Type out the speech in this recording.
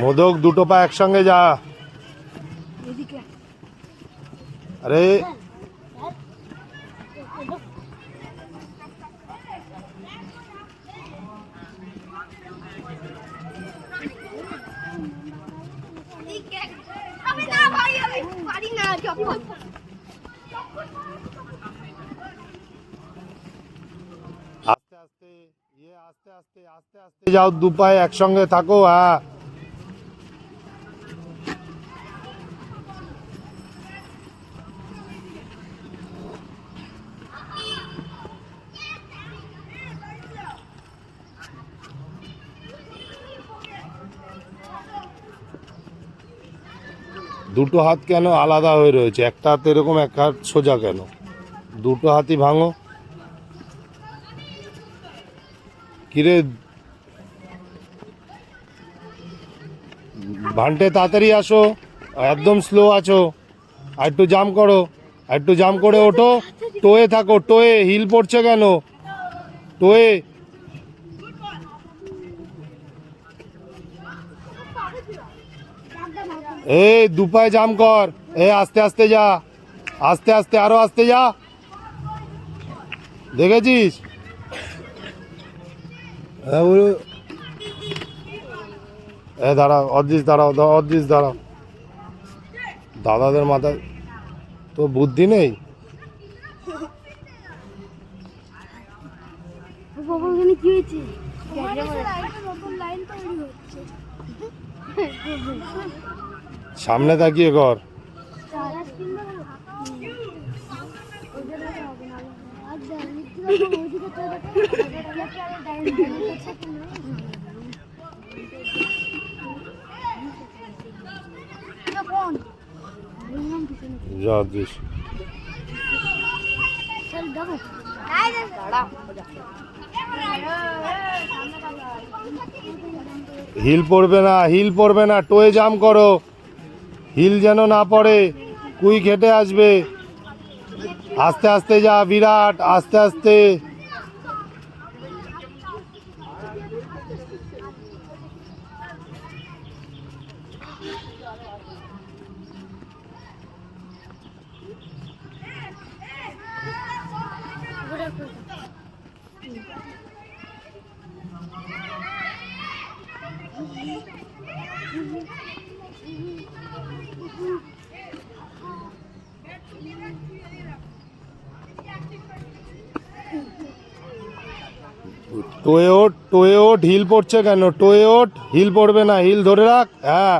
মোদক দুটো পা একসঙ্গে যা। আরে আস্তে আস্তে আস্তে আস্তে আস্তে আস্তে যাও, দু পায়ে একসঙ্গে থাকো। হ্যাঁ দুটো হাত কেন আলাদা হয়ে রয়েছে? একটা হাত এরকম, এক হাত সোজা কেন? দুটো হাতই ভাঙো। কিরে ভান্টে, তাড়াতাড়ি আসো, একদম স্লো আছো। আর একটু জাম করো, আর একটু জাম করে ওঠো। টোয়ে থাকো, টোয়ে। হিল পড়ছে কেন? টোয়ে। এই দু পায়ে জাম কর। আস্তে আস্তে যা, আস্তে আস্তে, আরো আস্তে যা। দেখেছিস? দাঁড়াও অদৃশ, দাঁড়াও অদৃশ, দাঁড়াও। দাদাদের মাথায় তো বুদ্ধি নেই। কি হয়েছে? সামনে তাকিয়ে কর। হিল পড়বে না, হিল পড়বে না, টোয়ে জাম করো। হিল যেন না পড়ে, কুইক হেঁটে আসবে। আস্তে আস্তে যা বিরাট, আস্তে আস্তে। টোয়ে ওঠ, টোয়ে ওঠ। হিল পড়ছে কেন? টোয়ে ওঠ, হিল পড়বে না, হিল ধরে রাখ। হ্যাঁ